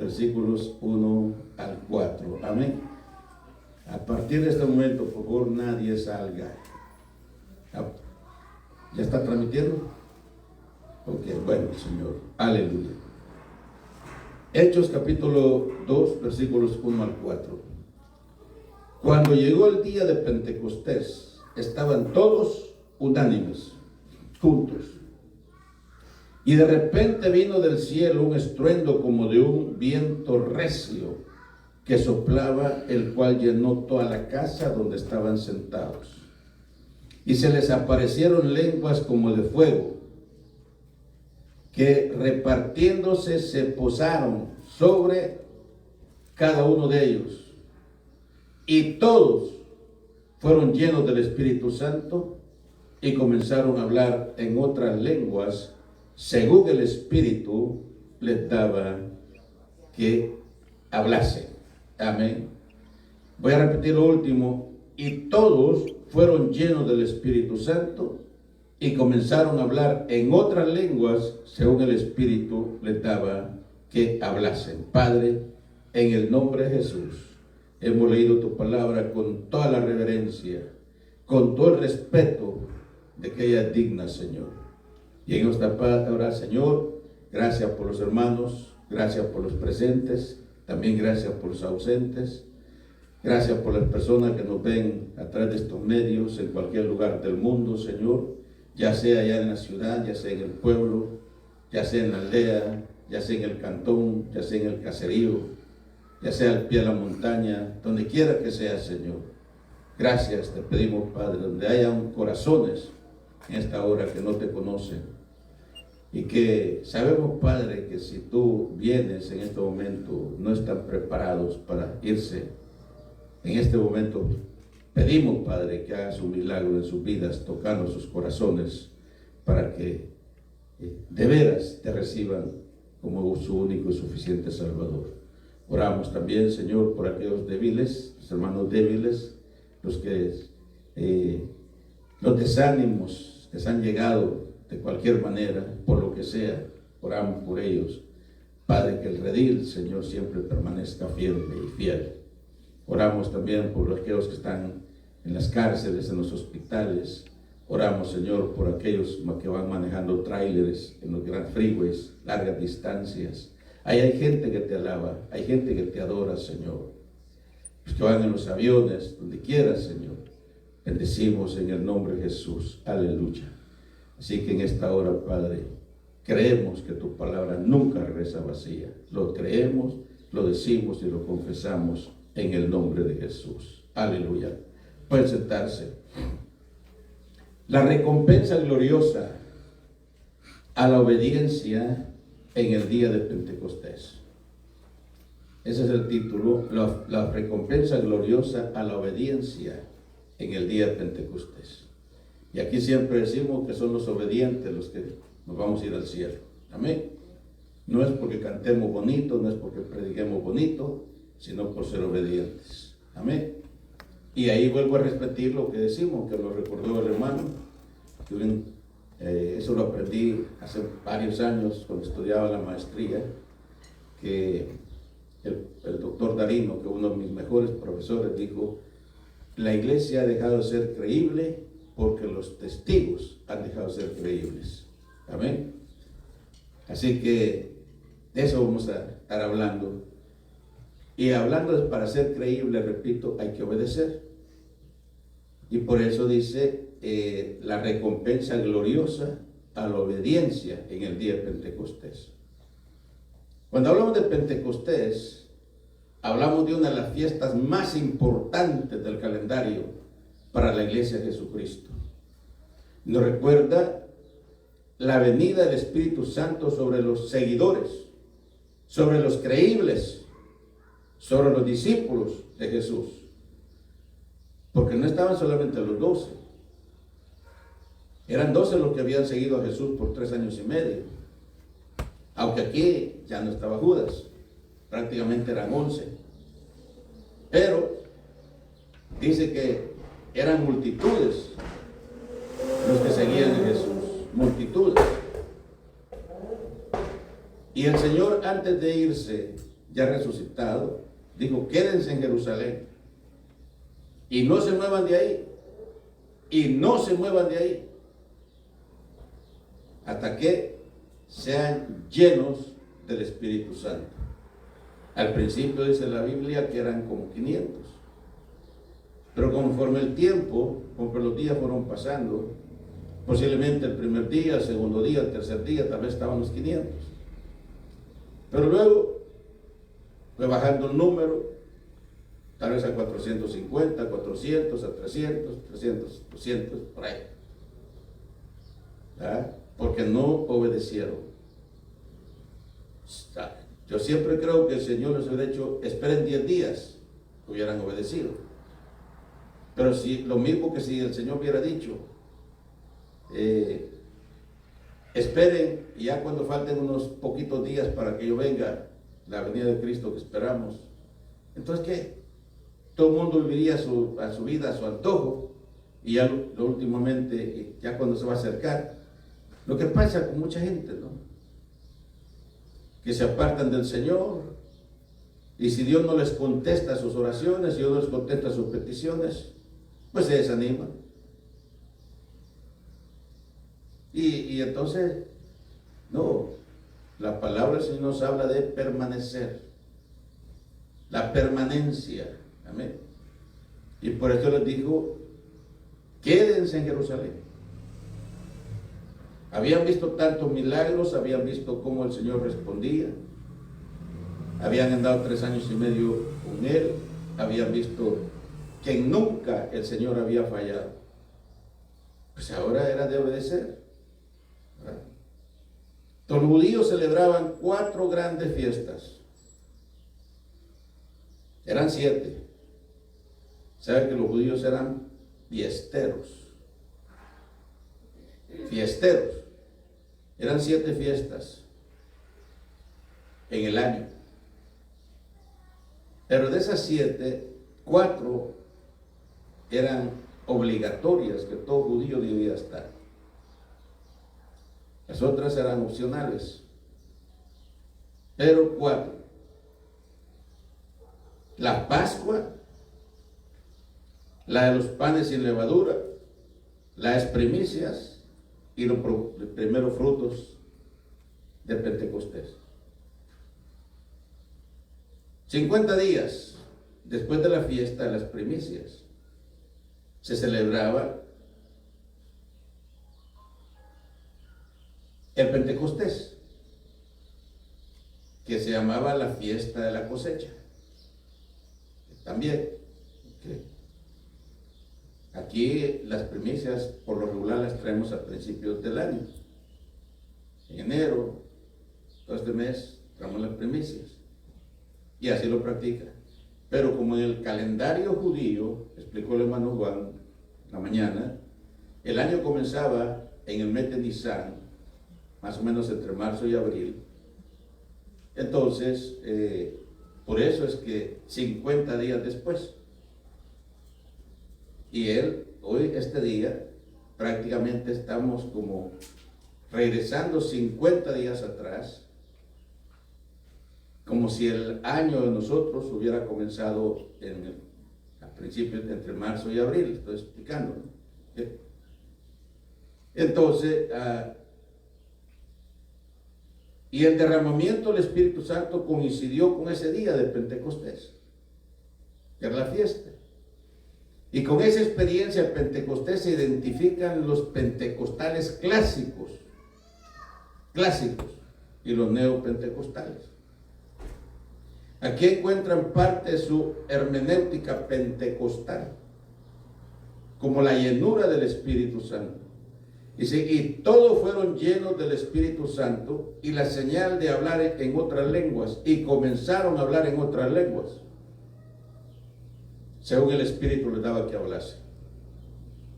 versículos 1 al 4. Amén. A partir de este momento, por favor, nadie salga. ¿Ya está transmitiendo? Ok, bueno, Señor. Aleluya. Hechos capítulo 2, versículos 1 al 4. Cuando llegó el día de Pentecostés, estaban todos unánimes, juntos. Y de repente vino del cielo un estruendo como de un viento recio que soplaba, el cual llenó toda la casa donde estaban sentados. Y se les aparecieron lenguas como de fuego, que repartiéndose se posaron sobre cada uno de ellos. Y todos fueron llenos del Espíritu Santo y comenzaron a hablar en otras lenguas, según el Espíritu les daba que hablasen. Amén. Voy a repetir lo último. Y todos fueron llenos del Espíritu Santo y comenzaron a hablar en otras lenguas, según el Espíritu les daba que hablasen. Padre, en el nombre de Jesús, hemos leído tu palabra con toda la reverencia, con todo el respeto de que ella es digna, Señor. Y en esta palabra, Señor, gracias por los hermanos, gracias por los presentes, también gracias por los ausentes. Gracias por las personas que nos ven a través de estos medios en cualquier lugar del mundo, Señor, ya sea allá en la ciudad, ya sea en el pueblo, ya sea en la aldea, ya sea en el cantón, ya sea en el caserío, ya sea al pie de la montaña, donde quiera que sea, Señor. Gracias, te pedimos, Padre, donde hayan corazones en esta hora que no te conocen y que sabemos, Padre, que si tú vienes en este momento, no están preparados para irse. En este momento pedimos, Padre, que hagas un milagro en sus vidas, tocando sus corazones, para que de veras te reciban como su único y suficiente Salvador. Oramos también, Señor, por aquellos débiles, los hermanos débiles, los desánimos que se han llegado de cualquier manera, por lo que sea. Oramos por ellos. Padre, que el redil, Señor, siempre permanezca firme y fiel. Oramos también por aquellos que están en las cárceles, en los hospitales. Oramos, Señor, por aquellos que van manejando tráileres en los grandes freeways, largas distancias. Ahí hay gente que te alaba, hay gente que te adora, Señor. Los que van en los aviones, donde quieras, Señor. Bendecimos en el nombre de Jesús. Aleluya. Así que en esta hora, Padre, creemos que tu palabra nunca regresa vacía. Lo creemos, lo decimos y lo confesamos en el nombre de Jesús. Aleluya. Pueden sentarse. La recompensa gloriosa a la obediencia en el día de Pentecostés. Ese es el título. La recompensa gloriosa a la obediencia en el día de Pentecostés. Y aquí siempre decimos que son los obedientes los que nos vamos a ir al cielo. Amén. No es porque cantemos bonito, no es porque prediquemos bonito, sino por ser obedientes. Amén. Y ahí vuelvo a repetir lo que decimos, que lo recordó el hermano. Eso lo aprendí hace varios años cuando estudiaba la maestría, que el doctor Darino, que uno de mis mejores profesores, dijo: la iglesia ha dejado de ser creíble porque los testigos han dejado de ser creíbles. Amén. Así que de eso vamos a estar hablando. Y hablando de para ser creíble, repito, hay que obedecer. Y por eso dice la recompensa gloriosa a la obediencia en el día de Pentecostés. Cuando hablamos de Pentecostés, hablamos de una de las fiestas más importantes del calendario para la iglesia de Jesucristo. Nos recuerda la venida del Espíritu Santo sobre los seguidores, sobre los creíbles, sobre los discípulos de Jesús. Porque no estaban solamente los 12. Eran 12 los que habían seguido a Jesús por 3 años y medio. Aunque aquí ya no estaba Judas. Prácticamente eran 11. Pero dice que eran multitudes los que seguían a Jesús. Multitudes. Y el Señor, antes de irse, ya resucitado, dijo, quédense en Jerusalén y no se muevan de ahí, y no se muevan de ahí, hasta que sean llenos del Espíritu Santo. Al principio dice la Biblia que eran como 500, pero conforme el tiempo, conforme los días fueron pasando, posiblemente el primer día, el segundo día, el tercer día, tal vez estaban los 500, pero luego fue bajando el número, tal vez a 450, 400, a 300, 300, 200, por ahí. ¿Verdad? Porque no obedecieron. Yo siempre creo que el Señor les hubiera dicho, esperen 10 días, hubieran obedecido. Pero si, lo mismo que si el Señor hubiera dicho, esperen, y ya cuando falten unos poquitos días para que yo venga, la venida de Cristo que esperamos, entonces ¿qué? Todo el mundo viviría a su vida, a su antojo, y ya lo últimamente, ya cuando se va a acercar, lo que pasa con mucha gente, ¿no? Que se apartan del Señor, y si Dios no les contesta sus oraciones, si Dios no les contesta sus peticiones, pues se desaniman. Y entonces, no, la palabra del Señor nos habla de permanecer, la permanencia, amén. Y por eso les dijo, quédense en Jerusalén. Habían visto tantos milagros, habían visto cómo el Señor respondía, habían andado 3 años y medio con Él, habían visto que nunca el Señor había fallado. Pues ahora era de obedecer. ¿Verdad? Los judíos celebraban 4 grandes fiestas. Eran 7. ¿Saben que los judíos eran fiesteros? Fiesteros. Eran 7 fiestas en el año. Pero de esas 7, 4 eran obligatorias, que todo judío debía estar. Las otras eran opcionales. Pero 4. La Pascua, la de los panes sin levadura, las primicias y los primeros frutos de Pentecostés. 50 días después de la fiesta de las primicias se celebraba el Pentecostés, que se llamaba la fiesta de la cosecha. También, aquí las primicias por lo regular las traemos a principios del año. En enero, todo este mes, traemos las primicias. Y así lo practica. Pero como en el calendario judío, explicó el hermano Juan en la mañana, el año comenzaba en el mes de Nisan, más o menos entre marzo y abril. Entonces, por eso es que 50 días después. Y hoy, este día, prácticamente estamos como regresando 50 días atrás, como si el año de nosotros hubiera comenzado a principios entre marzo y abril, estoy explicando, ¿no? Entonces, y el derramamiento del Espíritu Santo coincidió con ese día de Pentecostés, que era la fiesta. Y con esa experiencia de Pentecostés se identifican los pentecostales clásicos, y los neopentecostales. Aquí encuentran parte de su hermenéutica pentecostal, como la llenura del Espíritu Santo. Y todos fueron llenos del Espíritu Santo y la señal de hablar en otras lenguas, y comenzaron a hablar en otras lenguas, según el Espíritu les daba que hablase.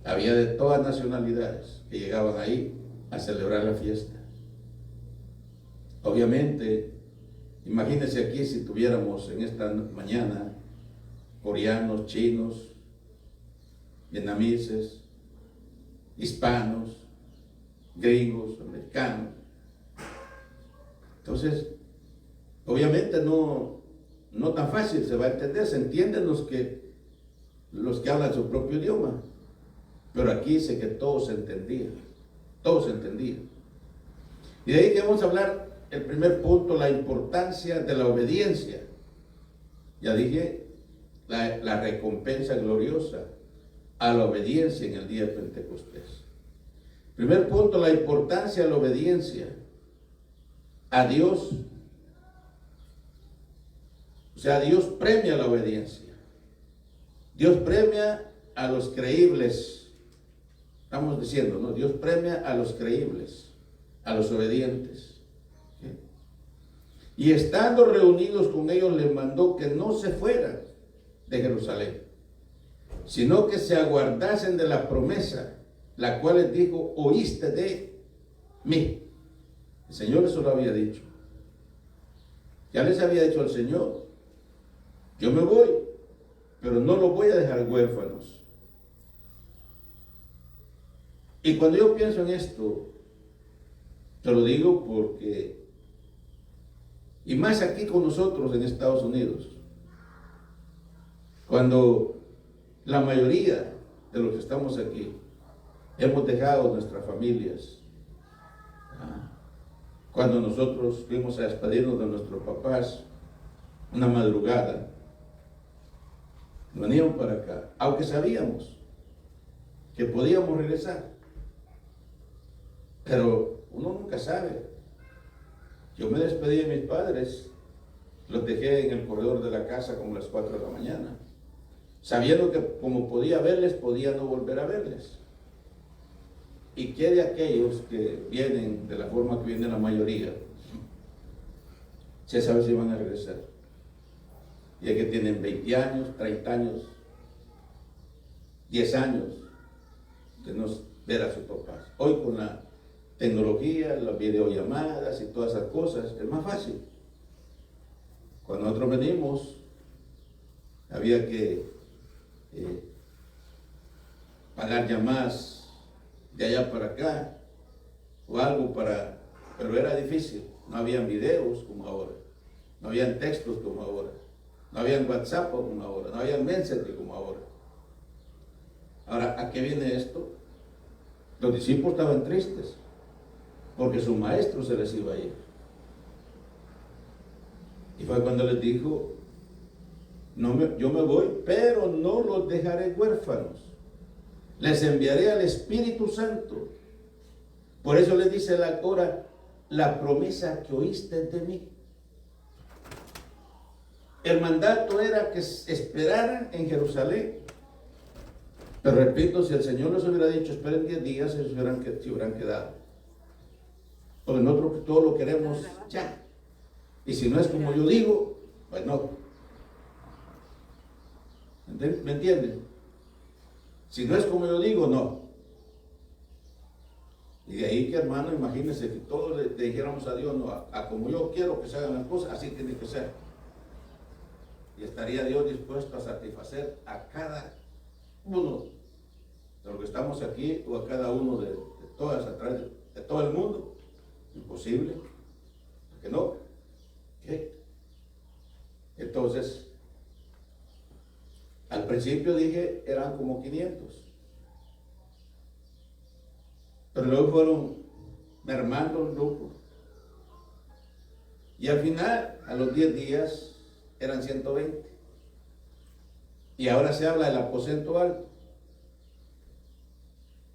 Había de todas nacionalidades que llegaban ahí a celebrar la fiesta. Obviamente, imagínense aquí si tuviéramos en esta mañana coreanos, chinos, vietnamitas, hispanos, gringos, americanos. Entonces, obviamente no no tan fácil se va a entender, se entienden los que hablan su propio idioma, pero aquí dice que todo se entendía, todo se entendía. Y de ahí que vamos a hablar el primer punto, la importancia de la obediencia. Ya dije, la recompensa gloriosa a la obediencia en el día de Pentecostés. Primer punto, la importancia de la obediencia a Dios. O sea, Dios premia la obediencia. Dios premia a los creíbles. Estamos diciendo, ¿no? Dios premia a los creíbles, a los obedientes. ¿Sí? Y estando reunidos con ellos, les mandó que no se fueran de Jerusalén, sino que se aguardasen de la promesa, la cual les dijo: oíste de mí. El Señor eso lo había dicho. Ya les había dicho al Señor: yo me voy, pero no los voy a dejar huérfanos. Y cuando yo pienso en esto, te lo digo porque, y más aquí con nosotros en Estados Unidos, cuando la mayoría de los que estamos aquí hemos dejado nuestras familias, cuando nosotros fuimos a despedirnos de nuestros papás una madrugada, veníamos para acá, aunque sabíamos que podíamos regresar, pero uno nunca sabe. Yo me despedí de mis padres, los dejé en el corredor de la casa como a las 4 de la mañana, sabiendo que como podía verles, podía no volver a verles. ¿Y qué de aquellos que vienen de la forma que viene la mayoría? Se sabe si van a regresar. Y hay que tienen 20 años, 30 años, 10 años de no ver a sus papás. Hoy con la tecnología, las videollamadas y todas esas cosas, es más fácil. Cuando nosotros venimos, había que pagar llamadas de allá para acá, o algo pero era difícil. No habían videos como ahora, no habían textos como ahora, no habían WhatsApp como ahora, no habían Messenger como ahora. Ahora, ¿a qué viene esto? Los discípulos estaban tristes, porque su maestro se les iba a ir. Y fue cuando les dijo: yo me voy, pero no los dejaré huérfanos. Les enviaré al Espíritu Santo. Por eso les dice ahora: la promesa que oíste de mí. El mandato era que esperaran en Jerusalén. Pero repito, si el Señor les hubiera dicho esperen 10 días, ellos se hubieran quedado. Porque nosotros todo lo queremos ya. Y si no es como yo digo, pues no. ¿Me entienden? Si no es como yo digo, no. Y de ahí que, hermano, imagínense que todos le dijéramos a Dios: no, a como yo quiero que se hagan las cosas, así tiene que ser. Y estaría Dios dispuesto a satisfacer a cada uno de los que estamos aquí, o a cada uno de todas, a través de todo el mundo. Imposible. ¿Por qué no? ¿Qué? Entonces, al principio dije eran como 500. Pero luego fueron mermando el grupo. Y al final, a los 10 días, eran 120. Y ahora se habla del aposento alto.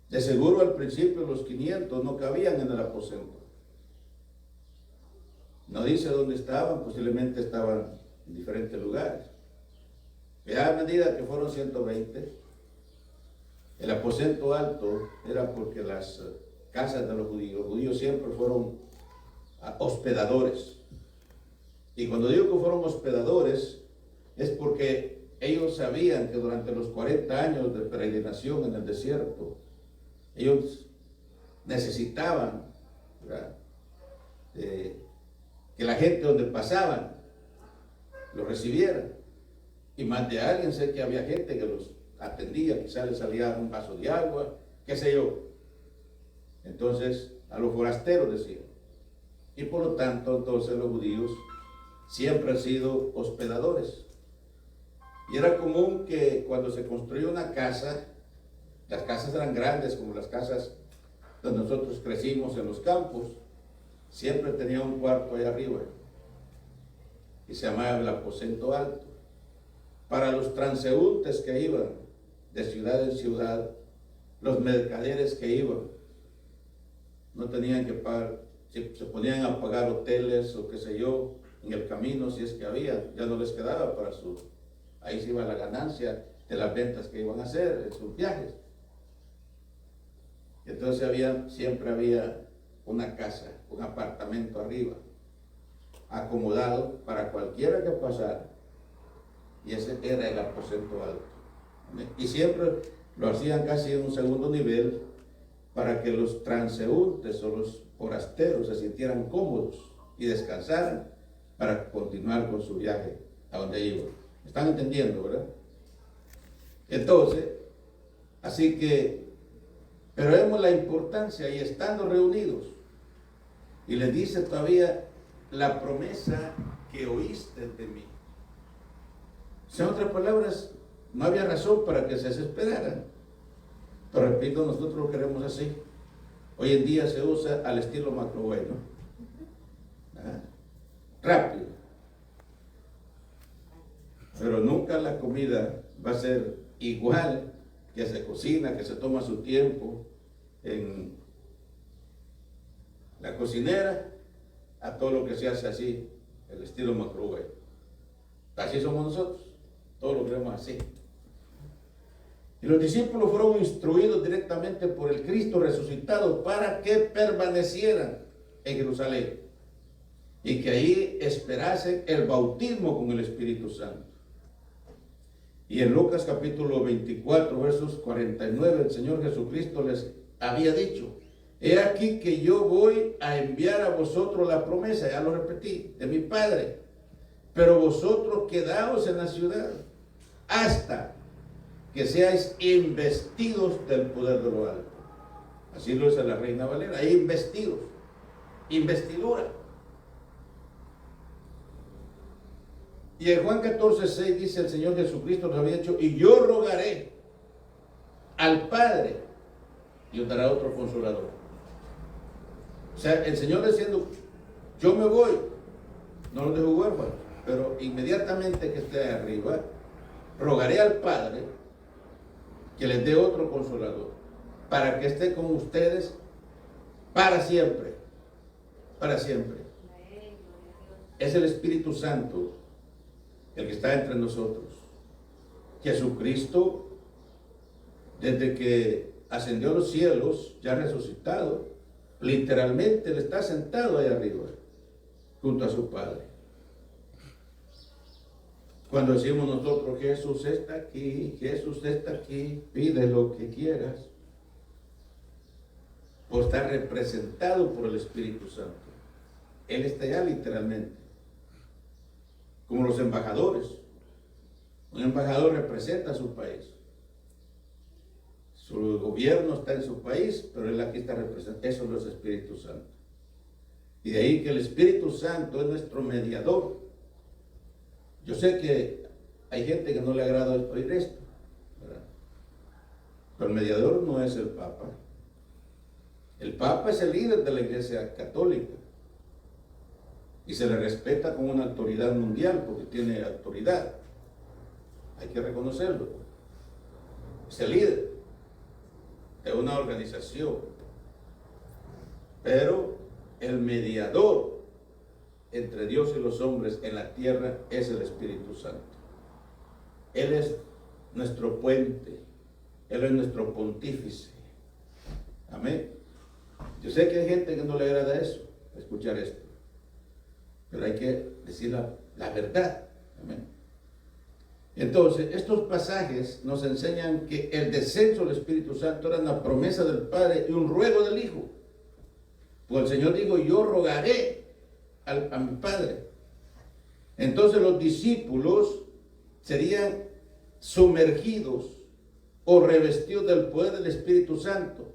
De seguro al principio los 500 no cabían en el aposento. No dice dónde estaban, posiblemente estaban en diferentes lugares. Pero a medida que fueron 120, el aposento alto era porque las casas de los judíos siempre fueron hospedadores. Y cuando digo que fueron hospedadores, es porque ellos sabían que durante los 40 años de peregrinación en el desierto, ellos necesitaban, que la gente donde pasaban los recibiera. Y más de alguien, sé que había gente que los atendía, quizás les salía un vaso de agua, qué sé yo. Entonces, a los forasteros decían. Y por lo tanto, entonces los judíos siempre han sido hospedadores. Y era común que cuando se construía una casa, las casas eran grandes como las casas donde nosotros crecimos en los campos, siempre tenía un cuarto ahí arriba y se llamaba el aposento alto. Para los transeúntes que iban de ciudad en ciudad, los mercaderes que iban, no tenían que pagar, se ponían a pagar hoteles o qué sé yo, en el camino si es que había, ya no les quedaba para su, ahí se iba la ganancia de las ventas que iban a hacer en sus viajes. Entonces siempre había una casa, un apartamento arriba, acomodado para cualquiera que pasara. Y ese era el aposento alto. Y siempre lo hacían casi en un segundo nivel para que los transeúntes o los forasteros se sintieran cómodos y descansaran para continuar con su viaje a donde iban. ¿Están entendiendo, verdad? Entonces, así que, pero vemos la importancia y estando reunidos. Y le dice todavía, la promesa que oíste de mí. O sea, en otras palabras, no había razón para que se desesperaran. Pero repito, nosotros lo queremos así. Hoy en día se usa al estilo McCloy, ¿no? Rápido. Pero nunca la comida va a ser igual, que se cocina, que se toma su tiempo en la cocinera, a todo lo que se hace así, el estilo McCloy. Así somos nosotros, todo lo queremos así. Y los discípulos fueron instruidos directamente por el Cristo resucitado para que permanecieran en Jerusalén y que ahí esperasen el bautismo con el Espíritu Santo. Y en Lucas capítulo 24, versos 49, el Señor Jesucristo les había dicho: he aquí que yo voy a enviar a vosotros la promesa, ya lo repetí, de mi Padre, pero vosotros quedaos en la ciudad hasta que seáis investidos del poder de lo alto. Así lo dice la Reina Valera, ahí investidos, investidura. Y en Juan 14:6 dice el Señor Jesucristo nos había dicho: y yo rogaré al Padre y os dará otro consolador. O sea, el Señor diciendo: yo me voy, no los dejo huérfanos, pero inmediatamente que esté arriba, rogaré al Padre que les dé otro consolador, para que esté con ustedes para siempre, para siempre. Es el Espíritu Santo el que está entre nosotros. Jesucristo, desde que ascendió a los cielos, ya resucitado, literalmente Él está sentado ahí arriba, junto a su Padre. Cuando decimos nosotros: Jesús está aquí, pide lo que quieras, o está representado por el Espíritu Santo. Él está allá literalmente, como los embajadores. Un embajador representa a su país, su gobierno está en su país, pero él aquí está representando. Eso es el Espíritu Santo. Y de ahí que el Espíritu Santo es nuestro mediador. Yo sé que hay gente que no le agrada oír esto, ¿verdad? Pero el mediador no es el Papa. El Papa es el líder de la Iglesia Católica y se le respeta como una autoridad mundial porque tiene autoridad. Hay que reconocerlo. Es el líder de una organización. Pero el mediador entre Dios y los hombres en la tierra es el Espíritu Santo. Él es nuestro puente, Él es nuestro pontífice. Amén. Yo sé que hay gente que no le agrada eso, escuchar esto, pero hay que decir la verdad. Amén. Entonces, estos pasajes nos enseñan que el descenso del Espíritu Santo era una promesa del Padre y un ruego del Hijo. Pues el Señor dijo: yo rogaré a mi Padre. Entonces los discípulos serían sumergidos o revestidos del poder del Espíritu Santo.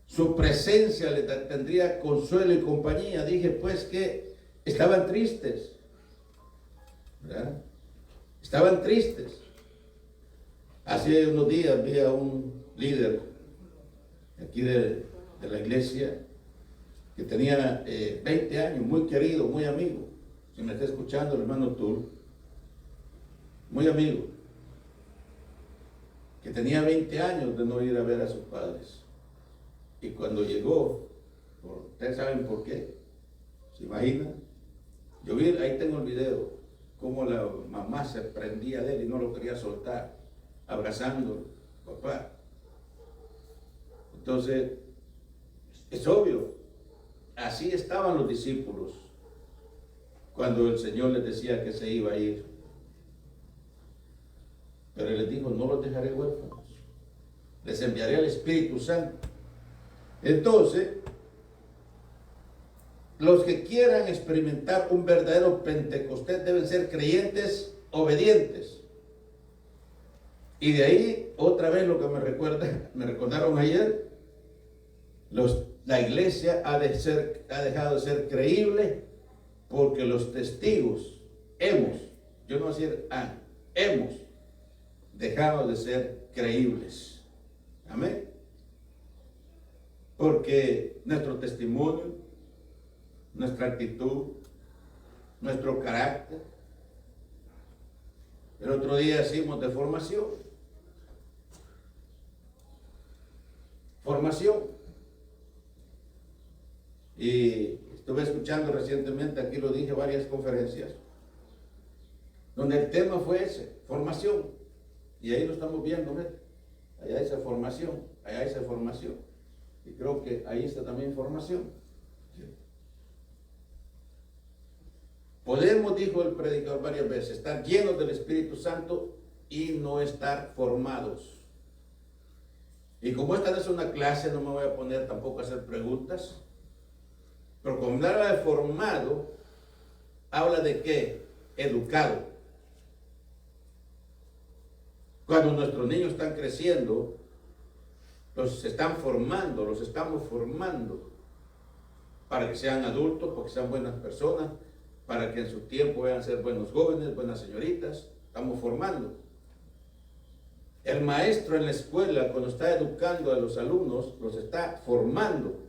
Su presencia les tendría consuelo y compañía. Dije pues que estaban tristes, ¿verdad? Estaban tristes. Hace unos días vi a un líder aquí de la iglesia que tenía 20 años, muy querido, muy amigo. Si me está escuchando el hermano Tur, muy amigo, que tenía 20 años de no ir a ver a sus padres. Y cuando llegó, ustedes saben por qué, ¿se imaginan? Yo vi, ahí tengo el video, cómo la mamá se prendía de él y no lo quería soltar, abrazándolo, papá. Entonces, es obvio, así estaban los discípulos cuando el Señor les decía que se iba a ir. Pero Él les dijo, no los dejaré huérfanos, les enviaré al Espíritu Santo. Entonces, los que quieran experimentar un verdadero Pentecostés deben ser creyentes obedientes. Y de ahí, otra vez lo que me recordaron ayer, la iglesia ha dejado de ser creíble porque los testigos hemos dejado de ser creíbles. Amén. Porque nuestro testimonio, nuestra actitud, nuestro carácter. El otro día hicimos de formación. Y estuve escuchando recientemente, aquí lo dije, varias conferencias, donde el tema fue ese, formación. Y ahí lo estamos viendo, ¿ves? Allá dice formación, allá dice formación. Y creo que ahí está también formación. Podemos, dijo el predicador varias veces, estar llenos del Espíritu Santo y no estar formados. Y como esta no es una clase, no me voy a poner tampoco a hacer preguntas. Pero cuando habla de formado, habla de ¿qué? Educado. Cuando nuestros niños están creciendo, los estamos formando para que sean adultos, para que sean buenas personas, para que en su tiempo vayan a ser buenos jóvenes, buenas señoritas. Estamos formando. El maestro en la escuela, cuando está educando a los alumnos, los está formando.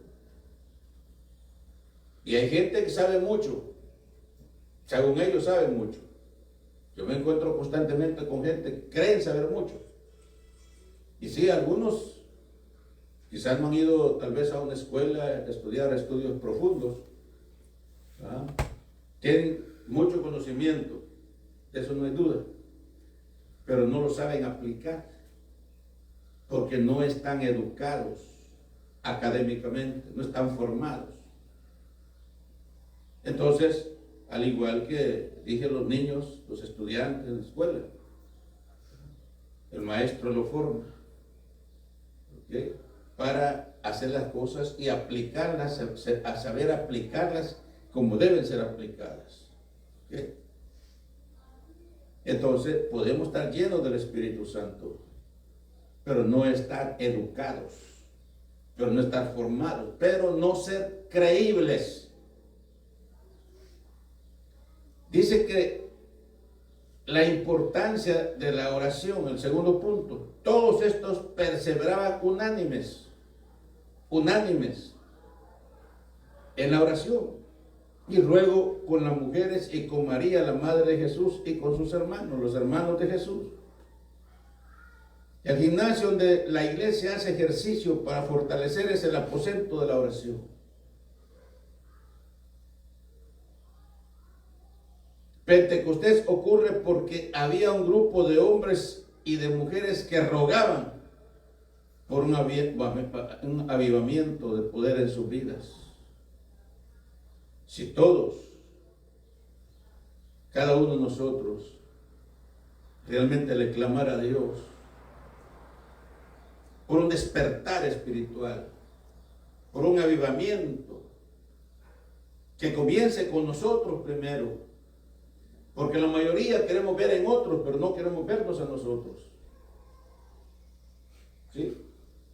Y hay gente que sabe mucho, según ellos saben mucho. Yo me encuentro constantemente con gente que creen saber mucho. Y sí, algunos quizás no han ido tal vez a una escuela a estudiar estudios profundos. ¿Ah? Tienen mucho conocimiento, de eso no hay duda, pero no lo saben aplicar porque no están educados académicamente, no están formados. Entonces, al igual que dije, los niños, los estudiantes en la escuela, el maestro lo forma, ¿okay? Para hacer las cosas y aplicarlas, a saber aplicarlas como deben ser aplicadas. ¿Okay? Entonces, podemos estar llenos del Espíritu Santo, pero no estar educados, pero no estar formados, pero no ser creíbles. Dice que la importancia de la oración, el segundo punto, todos estos perseveraban unánimes en la oración, y luego con las mujeres y con María, la madre de Jesús, y con sus hermanos, los hermanos de Jesús. El gimnasio donde la iglesia hace ejercicio para fortalecer es el aposento de la oración. Pentecostés ocurre porque había un grupo de hombres y de mujeres que rogaban por un avivamiento de poder en sus vidas. Si todos, cada uno de nosotros, realmente le clamara a Dios por un despertar espiritual, por un avivamiento, que comience con nosotros primero. Porque la mayoría queremos ver en otros, pero no queremos vernos a nosotros. ¿Sí?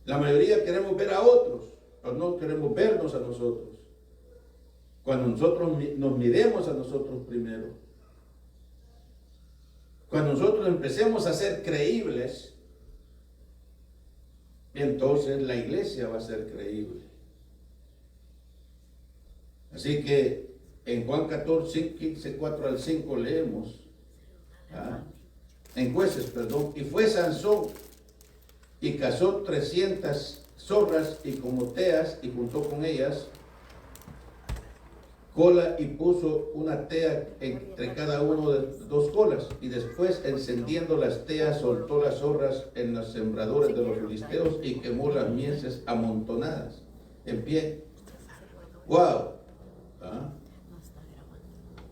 La mayoría queremos ver a otros, pero no queremos vernos a nosotros. Cuando nosotros nos miremos a nosotros primero, Cuando nosotros empecemos a ser creíbles, entonces la iglesia va a ser creíble. Así que en Juan 14, 15, 4 al 5 leemos, en Jueces, perdón, y fue Sansón y cazó 300 zorras y como teas y juntó con ellas cola y puso una tea entre cada uno de dos colas, y después encendiendo las teas soltó las zorras en los sembradores de los filisteos y quemó las mieses amontonadas en pie. ¡Wow!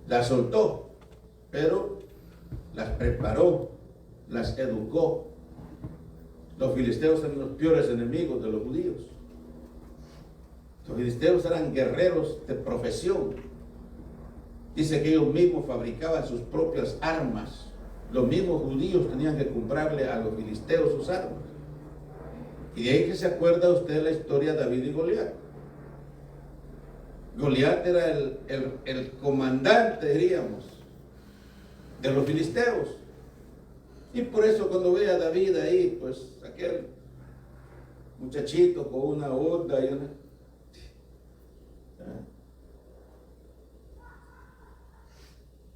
Las soltó, pero las preparó, las educó. Los filisteos eran los peores enemigos de los judíos. Los filisteos eran guerreros de profesión. Dice que ellos mismos fabricaban sus propias armas. Los mismos judíos tenían que comprarle a los filisteos sus armas. Y de ahí que se acuerda usted la historia de David y Goliat. Goliat era el comandante, diríamos, de los filisteos. Y por eso cuando ve a David ahí, pues aquel muchachito con una onda y una...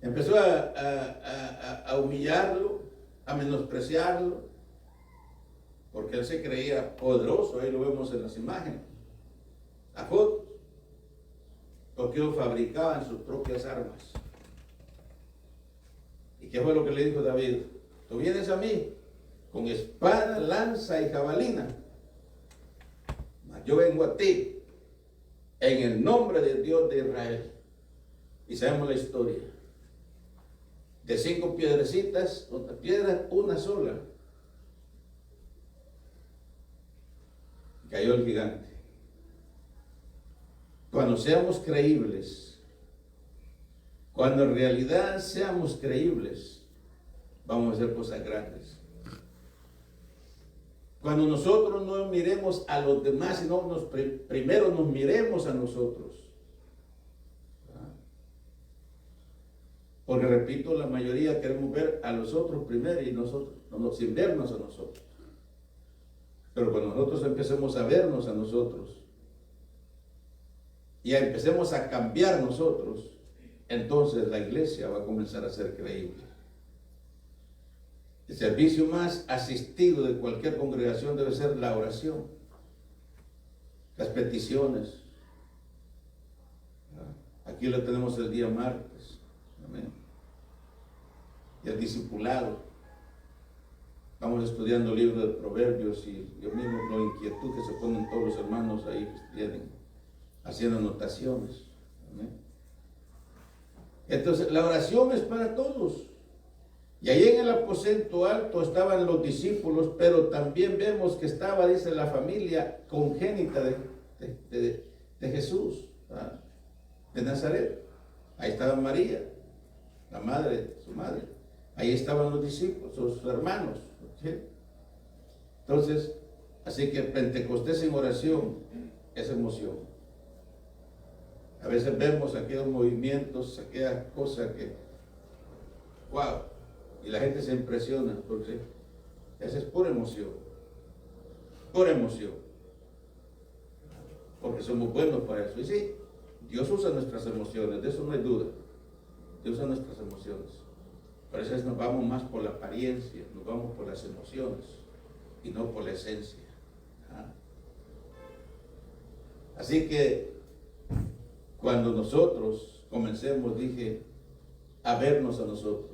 empezó a humillarlo, a menospreciarlo, porque él se creía poderoso. Ahí lo vemos en las imágenes, las fotos, porque ellos fabricaban sus propias armas. ¿Y qué fue lo que le dijo David? Tú vienes a mí con espada, lanza y jabalina, mas yo vengo a ti en el nombre del Dios de Israel. Y sabemos la historia. De 5 piedrecitas, otra piedra, una sola, cayó el gigante. Cuando seamos creíbles, cuando en realidad seamos creíbles, vamos a hacer cosas grandes. Cuando nosotros no miremos a los demás, sino primero nos miremos a nosotros. Porque repito, la mayoría queremos ver a los otros primero y nosotros, sin vernos a nosotros. Pero cuando nosotros empecemos a vernos a nosotros y empecemos a cambiar nosotros, entonces la iglesia va a comenzar a ser creíble. El servicio más asistido de cualquier congregación debe ser la oración, las peticiones. Aquí lo tenemos el día martes. Amén. Y el discipulado. Vamos estudiando el libro de Proverbios y yo mismo la inquietud que se ponen todos los hermanos ahí que tienen, haciendo anotaciones. Amén. Entonces la oración es para todos. Y ahí en el aposento alto estaban los discípulos, pero también vemos que estaba, dice, la familia congénita de Jesús, de Nazaret. Ahí estaba María, la madre, su madre. Ahí estaban los discípulos, sus hermanos. ¿Sí? Entonces, así que Pentecostés en oración es emoción. A veces vemos aquellos movimientos, aquellas cosas que, wow, y la gente se impresiona, porque esa es pura emoción. Pura emoción. Porque somos buenos para eso. Y sí, Dios usa nuestras emociones, de eso no hay duda. Dios usa nuestras emociones. Por eso nos vamos más por la apariencia, nos vamos por las emociones y no por la esencia. Así que cuando nosotros comencemos, dije, a vernos a nosotros,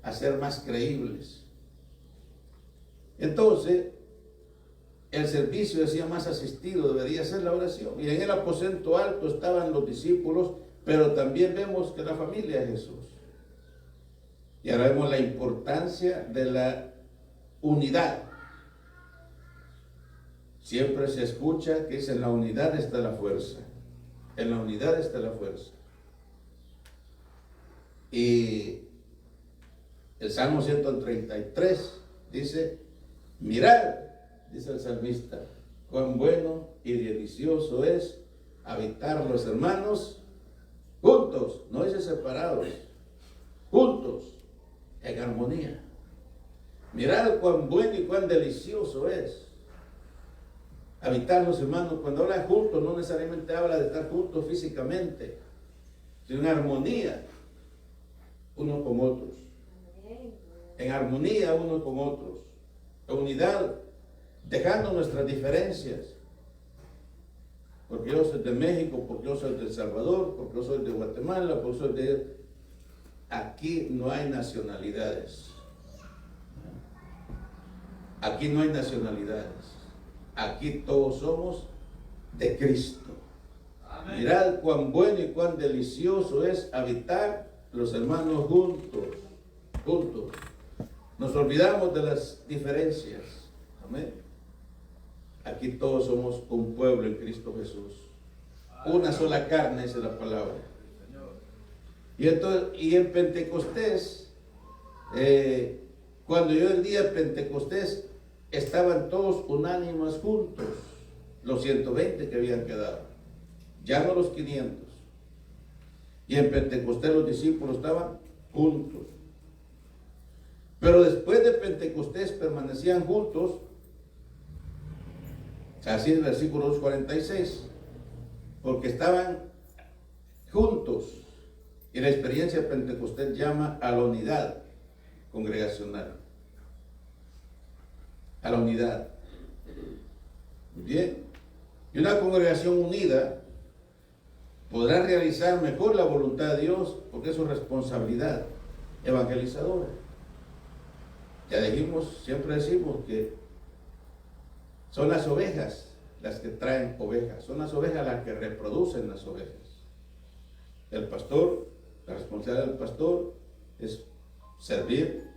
a ser más creíbles, entonces el servicio, decía, más asistido debería ser la oración. Y en el aposento alto estaban los discípulos, pero también vemos que la familia de Jesús. Y ahora vemos la importancia de la unidad. Siempre se escucha que dice, en la unidad está la fuerza. En la unidad está la fuerza. Y el Salmo 133 dice, mirad, dice el salmista, cuán bueno y delicioso es habitar los hermanos juntos, no dice separados, juntos. armonía. Mirad cuán bueno y cuán delicioso es habitar los hermanos. Cuando habla juntos, no necesariamente habla de estar juntos físicamente, sino en armonía unos con otros. En armonía unos con otros. En unidad, dejando nuestras diferencias. Porque yo soy de México, porque yo soy de El Salvador, porque yo soy de Guatemala, porque soy de... Aquí no hay nacionalidades. Aquí no hay nacionalidades. Aquí todos somos de Cristo. Amén. Mirad cuán bueno y cuán delicioso es habitar los hermanos juntos. Juntos. Nos olvidamos de las diferencias. Amén. Aquí todos somos un pueblo en Cristo Jesús. Una sola carne, esa es la palabra. Y en Pentecostés, cuando yo el día de Pentecostés, estaban todos unánimes juntos, los 120 que habían quedado, ya no los 500. Y en Pentecostés los discípulos estaban juntos. Pero después de Pentecostés permanecían juntos, así es el versículo 2:46, porque estaban juntos. Y la experiencia de Pentecostés llama a la unidad congregacional. A la unidad. Bien. Y una congregación unida podrá realizar mejor la voluntad de Dios, porque es su responsabilidad evangelizadora. Ya dijimos, siempre decimos que son las ovejas las que traen ovejas, son las ovejas las que reproducen las ovejas. El pastor, la responsabilidad del pastor es servir,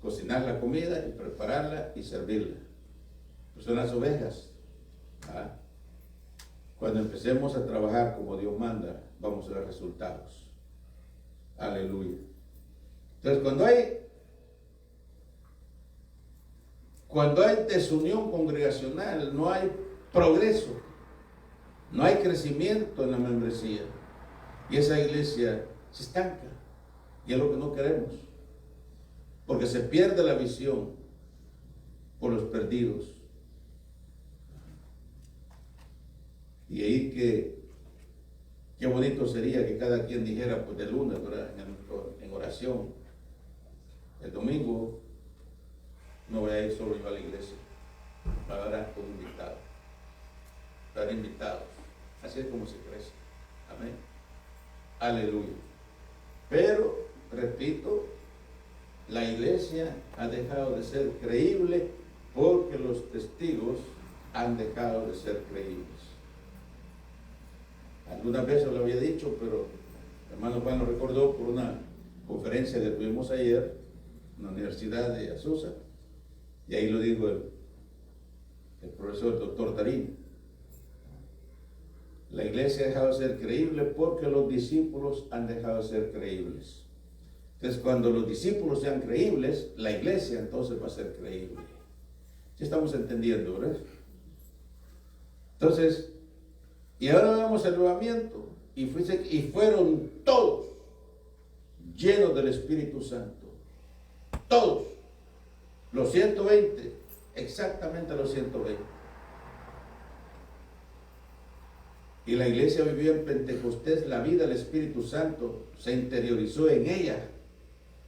cocinar la comida y prepararla y servirla. Pues son las ovejas. ¿Ah? Cuando empecemos a trabajar como Dios manda, vamos a ver resultados. Aleluya. Entonces, cuando hay desunión congregacional, no hay progreso, no hay crecimiento en la membresía. Y esa iglesia se estanca. Y es lo que no queremos. Porque se pierde la visión por los perdidos. Y ahí qué bonito sería que cada quien dijera, pues de lunes, ¿verdad? En oración, el domingo no voy a ir solo yo a la iglesia, va a haber un invitado, va a haber invitados. Así es como se crece. Amén. Aleluya. Pero, repito, la iglesia ha dejado de ser creíble porque los testigos han dejado de ser creíbles. Algunas veces lo había dicho, pero el hermano Juan lo recordó por una conferencia que tuvimos ayer en la Universidad de Azusa, y ahí lo dijo el profesor doctor Tarín. La iglesia ha dejado de ser creíble porque los discípulos han dejado de ser creíbles. Entonces, cuando los discípulos sean creíbles, la iglesia entonces va a ser creíble. ¿Sí estamos entendiendo, verdad? Entonces, y ahora vemos el avivamiento, y fueron todos llenos del Espíritu Santo. Todos. Los 120, exactamente los 120. Y la iglesia vivió en Pentecostés la vida del Espíritu Santo, se interiorizó en ella.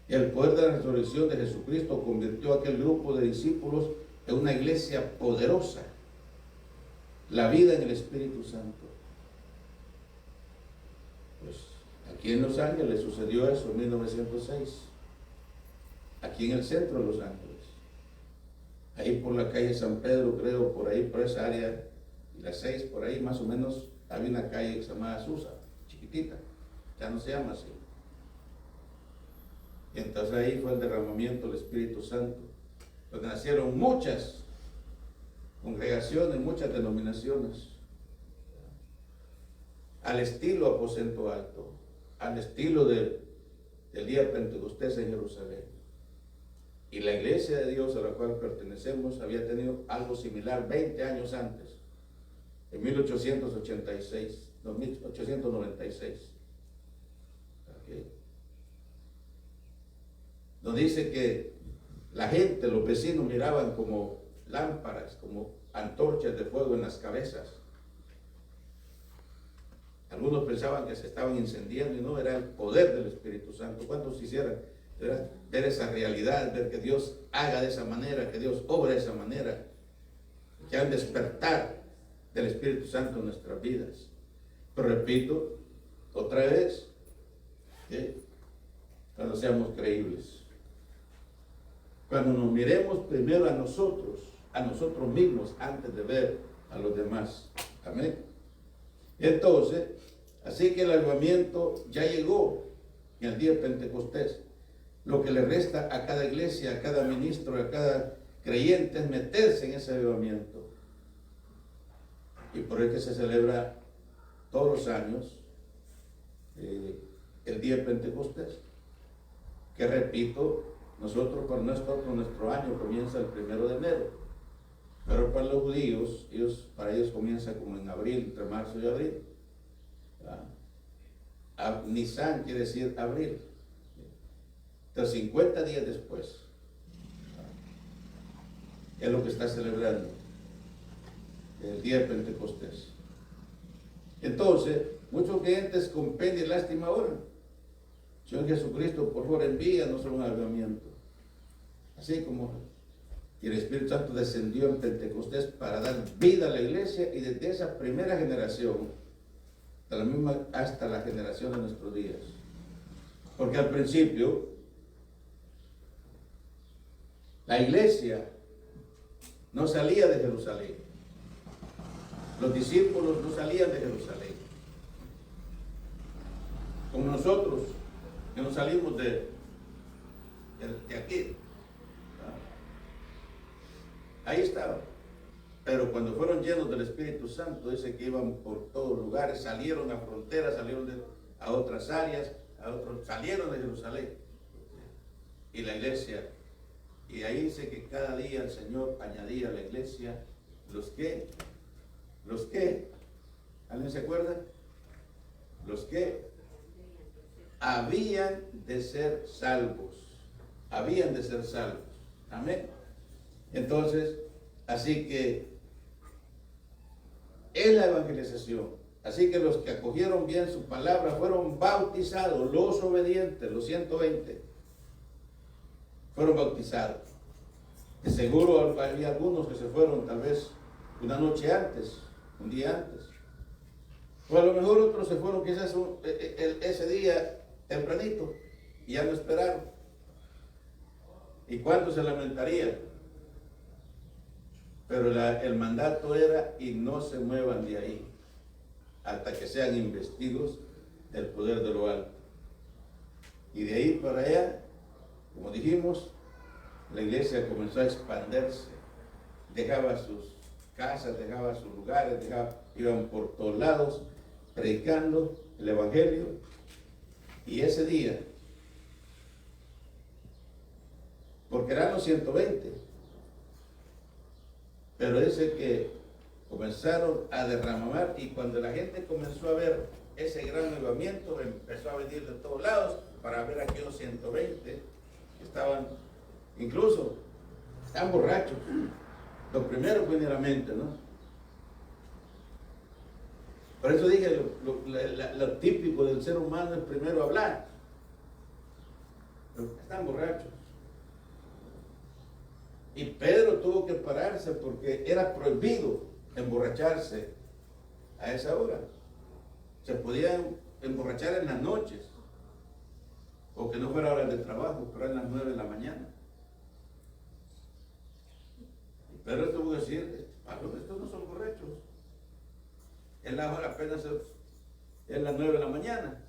Y el poder de la resurrección de Jesucristo convirtió a aquel grupo de discípulos en una iglesia poderosa. La vida en el Espíritu Santo. Pues aquí en Los Ángeles sucedió eso en 1906. Aquí en el centro de Los Ángeles. Ahí por la calle San Pedro, creo, por ahí, por esa área, y las 6, por ahí más o menos, había una calle que se llamaba Azusa, chiquitita, ya no se llama así. Y entonces ahí fue el derramamiento del Espíritu Santo, donde nacieron muchas congregaciones, muchas denominaciones, al estilo aposento alto, al estilo del día de Pentecostés en Jerusalén. Y la iglesia de Dios a la cual pertenecemos había tenido algo similar 20 años antes, en 1896. nos dice que la gente, los vecinos miraban como lámparas, como antorchas de fuego en las cabezas. Algunos pensaban que se estaban incendiando y no, era el poder del Espíritu Santo. ¿Cuántos quisieran ver esa realidad, ver que Dios haga de esa manera, que Dios obra de esa manera, que hay un despertar del Espíritu Santo en nuestras vidas? Pero repito, otra vez, ¿sí? Cuando seamos creíbles, cuando nos miremos primero a nosotros mismos, antes de ver a los demás. Amén. Entonces, así que el avivamiento ya llegó en el día de Pentecostés. Lo que le resta a cada iglesia, a cada ministro, a cada creyente es meterse en ese avivamiento. Y por eso que se celebra todos los años el día de Pentecostés. Que repito, nosotros nuestro año comienza el 1 de enero. Pero para los judíos, para ellos comienza como en abril, entre marzo y abril. Nisan quiere decir abril. Entonces 50 días después es lo que está celebrando el día de Pentecostés. Entonces, muchos creyentes con pena y lástima ahora. Señor Jesucristo, por favor, envíanos a un avivamiento. Así como el Espíritu Santo descendió en Pentecostés para dar vida a la iglesia, y desde esa primera generación de la misma hasta la generación de nuestros días. Porque al principio la iglesia no salía de Jerusalén. Los discípulos no salían de Jerusalén. Como nosotros, que no salimos de aquí. Ahí estaban. Pero cuando fueron llenos del Espíritu Santo, dice que iban por todos lugares, salieron a fronteras, salieron a otras áreas, salieron de Jerusalén. Y la iglesia, y ahí dice que cada día el Señor añadía a la iglesia los que, ¿alguien se acuerda? Los que habían de ser salvos. Habían de ser salvos. Amén. Entonces, así que es la evangelización. Así que los que acogieron bien su palabra fueron bautizados, los obedientes, los 120, fueron bautizados. De seguro había algunos que se fueron tal vez una noche antes, un día antes. O a lo mejor otros se fueron quizás ese día tempranito y ya no esperaron. ¿Y cuántos se lamentarían? Pero el mandato era: y no se muevan de ahí hasta que sean investidos del poder de lo alto. Y de ahí para allá, como dijimos, la iglesia comenzó a expandirse. Dejaba sus casas, dejaba sus lugares, iban por todos lados predicando el evangelio. Y ese día, porque eran los 120, pero dice que comenzaron a derramar, y cuando la gente comenzó a ver ese gran avivamiento, empezó a venir de todos lados para ver a aquellos 120 que estaban, incluso, están borrachos. Lo primero que viene a la mente, ¿no? Por eso dije, lo típico del ser humano es primero hablar. Pero están borrachos. Y Pedro tuvo que pararse porque era prohibido emborracharse a esa hora. Se podían emborrachar en las noches, o que no fuera hora de trabajo, pero en las 9 de la mañana. Y Pedro tuvo que decir: Pablo, estos no son borrachos. Es la hora, apenas es las 9 de la mañana.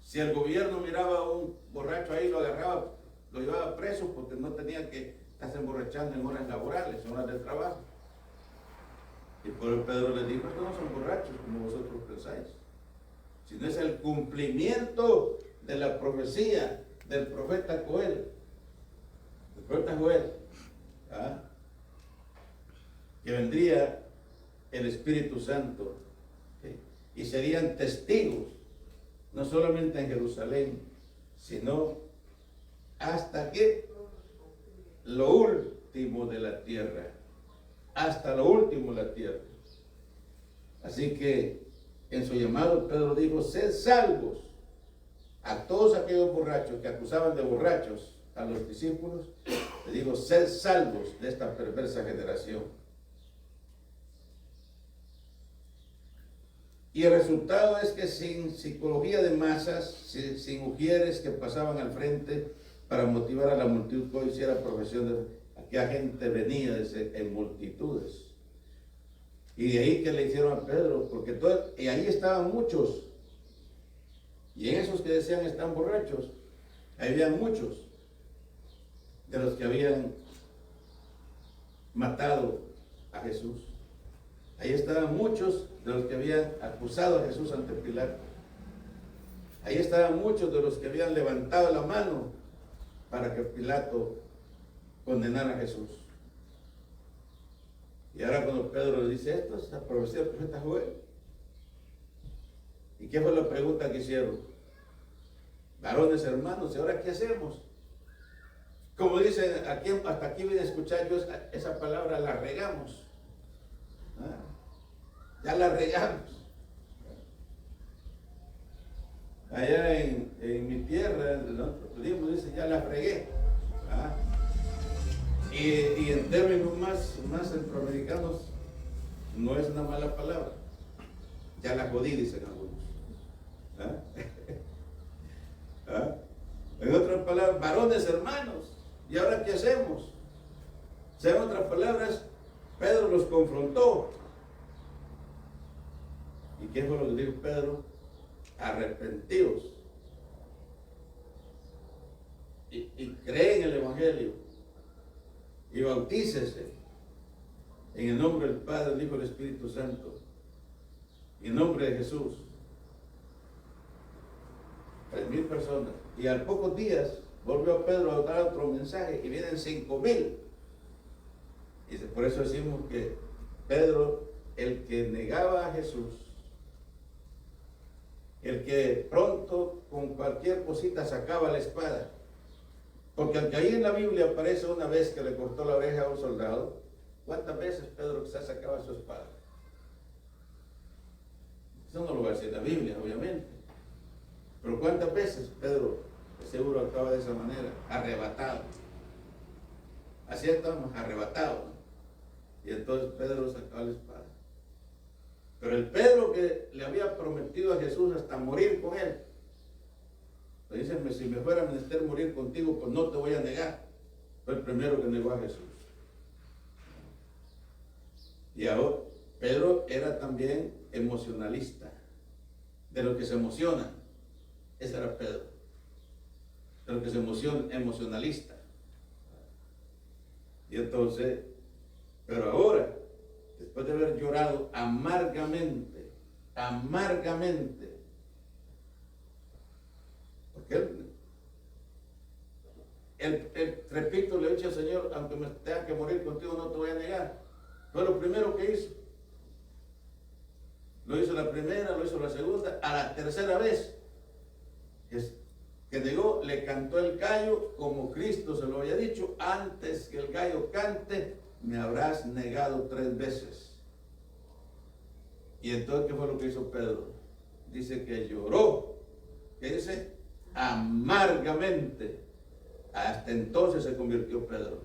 Si el gobierno miraba a un borracho ahí, lo agarraba, lo llevaba preso, porque no tenía que estarse emborrachando en horas laborales, en horas de trabajo. Y por eso Pedro les dijo: estos no son borrachos como vosotros pensáis, sino es el cumplimiento de la profecía del profeta Joel. El profeta Joel, que vendría el Espíritu Santo, y serían testigos, no solamente en Jerusalén, sino hasta que lo último de la tierra, hasta lo último de la tierra. Así que en su llamado Pedro dijo: sed salvos. A todos aquellos borrachos que acusaban de borrachos a los discípulos, le digo: sed salvos de esta perversa generación. Y el resultado es que sin psicología de masas, sin ujieres que pasaban al frente para motivar a la multitud que hoy hiciera profesión de aquella gente, venía en multitudes. Y de ahí que le hicieron a Pedro, porque y ahí estaban muchos. Y en esos que decían están borrachos, ahí había muchos de los que habían matado a Jesús. Ahí estaban muchos de los que habían acusado a Jesús ante Pilato. Ahí estaban muchos de los que habían levantado la mano para que Pilato condenara a Jesús. Y ahora cuando Pedro le dice esto, es la profecía del profeta Joel. ¿Y qué fue la pregunta que hicieron? Varones hermanos, ¿y ahora qué hacemos? Como dicen, hasta aquí vine a escuchar yo esa palabra, la regamos. Ya la regamos. Allá en mi tierra, nosotros dice, ya la regué. Y en términos más centroamericanos, no es una mala palabra. Ya la jodí, dicen algunos. En otras palabras, varones hermanos, ¿y ahora qué hacemos? O sea, en otras palabras, Pedro los confrontó. ¿Y qué fue lo que dijo Pedro? Arrepentíos y creen en el Evangelio y bautícese en el nombre del Padre, del Hijo y del Espíritu Santo, y en nombre de Jesús. 3,000 personas. Y al pocos días volvió Pedro a dar otro mensaje y vienen 5,000. Y por eso decimos que Pedro, el que negaba a Jesús, el que pronto con cualquier cosita sacaba la espada, porque aunque ahí en la Biblia aparece una vez que le cortó la oreja a un soldado, ¿cuántas veces Pedro quizás sacaba su espada? Eso no lo va a decir la Biblia, obviamente, pero ¿cuántas veces Pedro seguro actuaba de esa manera? Arrebatado. Así estábamos, arrebatados, ¿no? Y entonces Pedro sacaba la espada. Pero el Pedro que le había prometido a Jesús hasta morir con él, le dice: si me fuera menester morir contigo, pues no te voy a negar. Fue el primero que negó a Jesús. Y ahora Pedro era también emocionalista, de los que se emocionan. Ese era Pedro, de los que se emocionan, emocionalista. Y entonces, pero ahora, después de haber llorado amargamente, porque él, repito, le dice al Señor: aunque me tenga que morir contigo, no te voy a negar. Fue lo primero que hizo. Lo hizo la primera, lo hizo la segunda, a la tercera vez que negó, le cantó el gallo como Cristo se lo había dicho: antes que el gallo cante, me habrás negado 3 veces. Y entonces, ¿qué fue lo que hizo Pedro? Dice que lloró. ¿Qué dice? Amargamente. Hasta entonces se convirtió Pedro.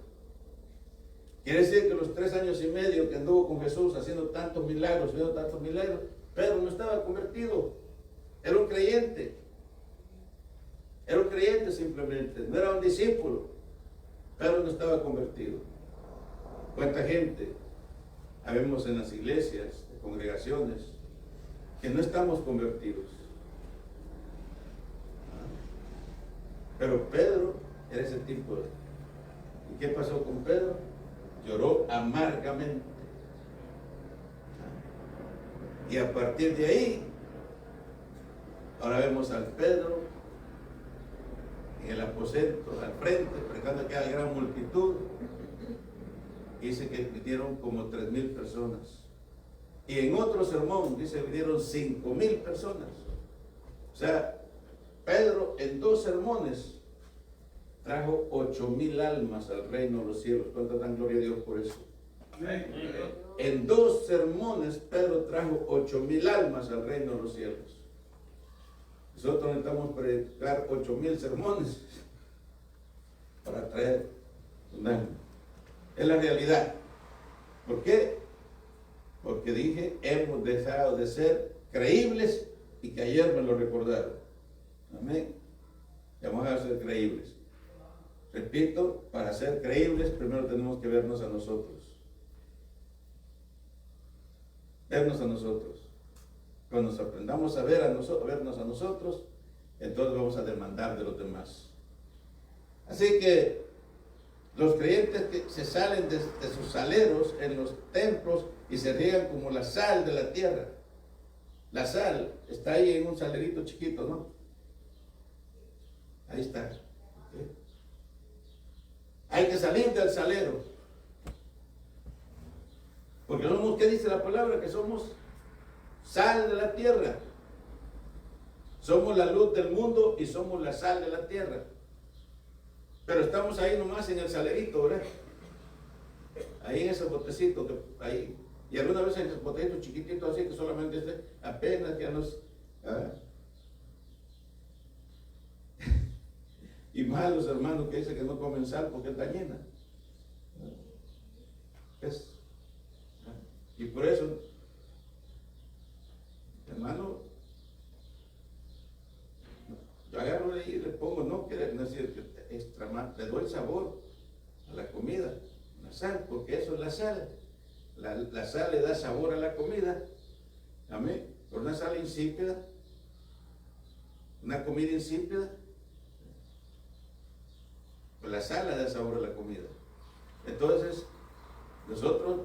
Quiere decir que los 3 años y medio que anduvo con Jesús haciendo tantos milagros, Pedro no estaba convertido. Era un creyente. Era un creyente simplemente. No era un discípulo. Pedro no estaba convertido. ¿Cuánta gente habemos en las iglesias, congregaciones, que no estamos convertidos? Pero Pedro era ese tipo de... ¿Y qué pasó con Pedro? Lloró amargamente. Y a partir de ahí, ahora vemos al Pedro en el aposento, al frente, predicando a aquella gran multitud. Dice que vinieron como 3,000 personas. Y en otro sermón dice que vinieron 5,000 personas. O sea, Pedro en 2 sermones trajo 8,000 almas al reino de los cielos. ¿Cuánto dan gloria a Dios por eso? En 2 sermones Pedro trajo 8,000 almas al reino de los cielos. Nosotros necesitamos predicar 8,000 sermones para traer un alma. Es la realidad. ¿Por qué? Porque dije, hemos dejado de ser creíbles, y que ayer me lo recordaron. Amén. Vamos a ser creíbles. Repito, para ser creíbles primero tenemos que vernos a nosotros. Vernos a nosotros. Cuando nos aprendamos a vernos a nosotros, entonces vamos a demandar de los demás. Así que los creyentes que se salen de sus saleros en los templos y se riegan como la sal de la tierra. La sal está ahí en un salerito chiquito, ¿no? Ahí está. ¿Sí? Hay que salir del salero. Porque somos, ¿qué dice la palabra? Que somos sal de la tierra. Somos la luz del mundo y somos la sal de la tierra. Pero estamos ahí nomás en el salerito, ¿verdad? Ahí en ese botecito que ahí. Y alguna vez en esos botecitos chiquititos así que solamente apenas ya nos. Y más los hermanos que dicen que no comen sal porque está llena. ¿Ves? Y por eso, hermano, yo agarro y le pongo, no quiere decir que extra más, le doy sabor a la comida, la sal, porque eso es la sal. La sal le da sabor a la comida. Amén. Por una sal insípida, una comida insípida, pues la sal le da sabor a la comida. Entonces, nosotros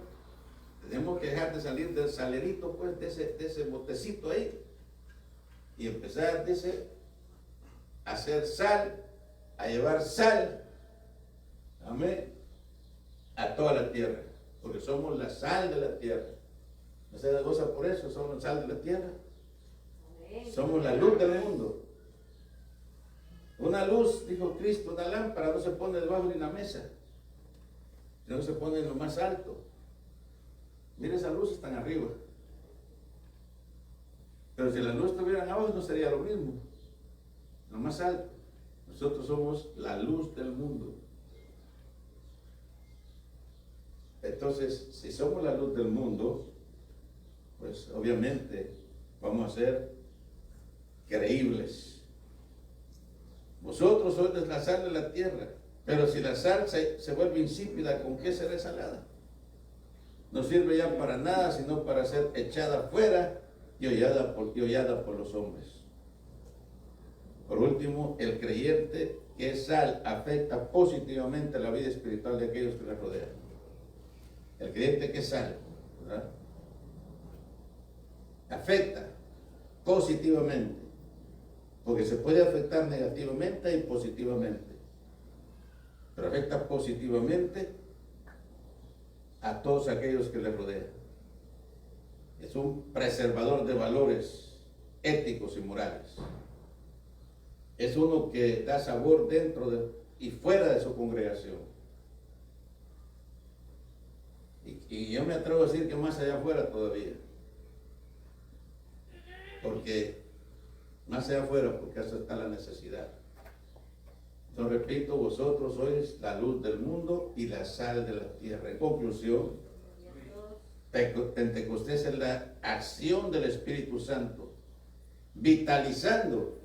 tenemos que dejar de salir del salerito, pues, de ese botecito ahí, y empezar, dice, a hacer sal, a llevar sal, amén, a toda la tierra, porque somos la sal de la tierra. ¿No se da cosa por eso? Somos sal de la tierra. Somos la luz del mundo. Una luz, dijo Cristo, una lámpara no se pone debajo de una mesa, sino se pone en lo más alto. Mira, esas luces están arriba. Pero si las luces estuvieran abajo no sería lo mismo. Lo más alto. Nosotros somos la luz del mundo. Entonces, si somos la luz del mundo, pues obviamente vamos a ser creíbles. Vosotros sois la sal de la tierra, pero si la sal se vuelve insípida, ¿con qué será salada? No sirve ya para nada, sino para ser echada fuera y hollada por los hombres. Por último, el creyente que es sal afecta positivamente la vida espiritual de aquellos que le rodean. El creyente que es sal, ¿verdad?, afecta positivamente, porque se puede afectar negativamente y positivamente, pero afecta positivamente a todos aquellos que le rodean. Es un preservador de valores éticos y morales. Es uno que da sabor dentro y fuera de su congregación. Y yo me atrevo a decir que más allá afuera todavía. Porque más allá afuera, porque eso está la necesidad. Entonces repito, vosotros sois la luz del mundo y la sal de la tierra. En conclusión, Pentecostés es la acción del Espíritu Santo, vitalizando,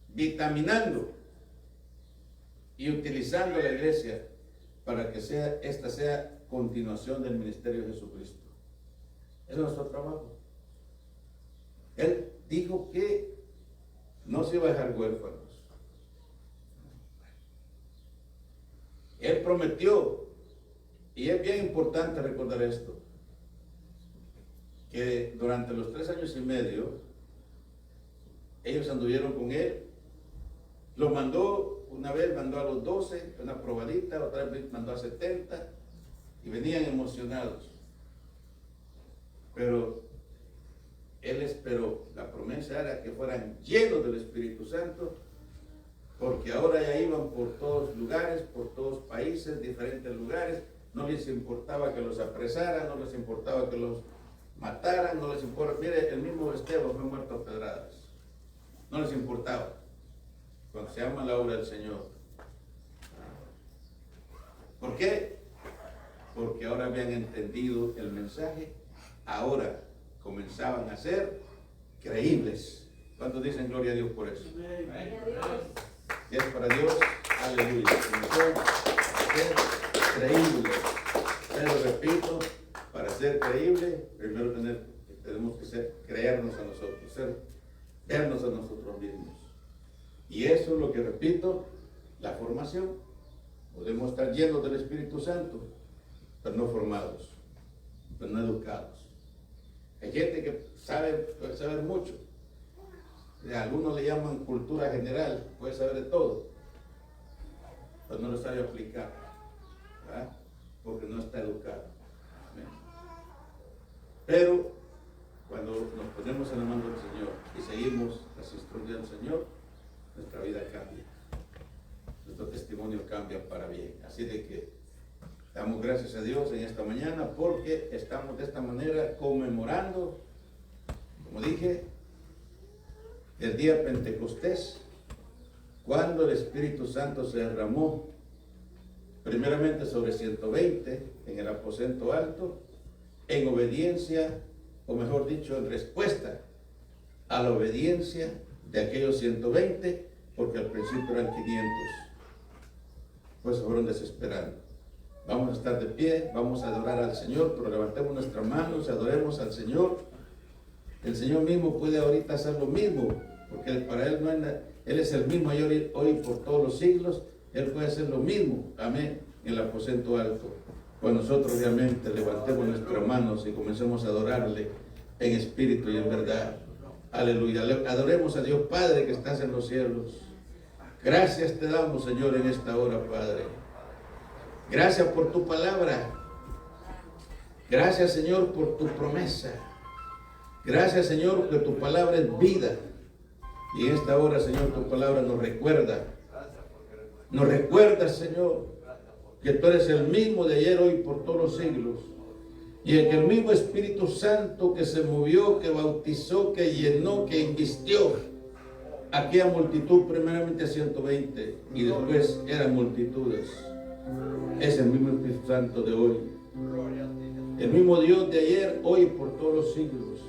vitaminando y utilizando la iglesia para que esta sea continuación del ministerio de Jesucristo. Ese es nuestro trabajo. Él dijo que no se iba a dejar huérfanos. Él prometió, y es bien importante recordar esto, que durante los 3 años y medio ellos anduvieron con él. Lo mandó, una vez mandó a los 12, una probadita, otra vez mandó a 70, y venían emocionados. Pero él esperó. La promesa era que fueran llenos del Espíritu Santo porque ahora ya iban por todos lugares, por todos países, diferentes lugares. No les importaba que los apresaran, no les importaba que los mataran, no les importaba. Mire, el mismo Esteban fue muerto a pedradas. No les importaba. Cuando se llama la obra del Señor. ¿Por qué? Porque ahora habían entendido el mensaje. Ahora comenzaban a ser creíbles. ¿Cuántos dicen gloria a Dios por eso? Gloria a Dios. Si es para Dios, aleluya. Comenzó a ser creíble. Pero repito, para ser creíble, primero tenemos que creernos a nosotros, vernos a nosotros mismos. Y eso es lo que repito, la formación. Podemos estar llenos del Espíritu Santo, pero no formados, pero no educados. Hay gente que puede saber mucho. Algunos le llaman cultura general, puede saber de todo, pero no lo sabe aplicar, ¿verdad? Porque no está educado. Amén. Pero cuando nos ponemos en la mano del Señor y seguimos las instrucciones del Señor, nuestra vida cambia, nuestro testimonio cambia para bien. Así de que damos gracias a Dios en esta mañana porque estamos de esta manera conmemorando, como dije, el día Pentecostés, cuando el Espíritu Santo se derramó primeramente sobre 120 en el aposento alto, en obediencia, o mejor dicho, en respuesta a la obediencia de aquellos 120, porque al principio eran 500, pues se fueron desesperando. Vamos a estar de pie, vamos a adorar al Señor, pero levantemos nuestras manos, adoremos al Señor. El Señor mismo puede ahorita hacer lo mismo, porque para Él no hay nada. Él es el mismo ayer, hoy por todos los siglos. Él puede hacer lo mismo, amén, en el aposento alto. Cuando nosotros realmente levantemos nuestras manos y comencemos a adorarle en espíritu y en verdad. Aleluya. Adoremos a Dios Padre que estás en los cielos. Gracias te damos, Señor, en esta hora, Padre. Gracias por tu palabra. Gracias, Señor, por tu promesa. Gracias, Señor, porque tu palabra es vida. Y en esta hora, Señor, tu palabra nos recuerda. Nos recuerda, Señor, que tú eres el mismo de ayer, hoy, por todos los siglos. Y en el mismo Espíritu Santo que se movió, que bautizó, que llenó, que invistió a aquella multitud, primeramente a 120, y después eran multitudes. Es el mismo Espíritu Santo de hoy. El mismo Dios de ayer, hoy, por todos los siglos.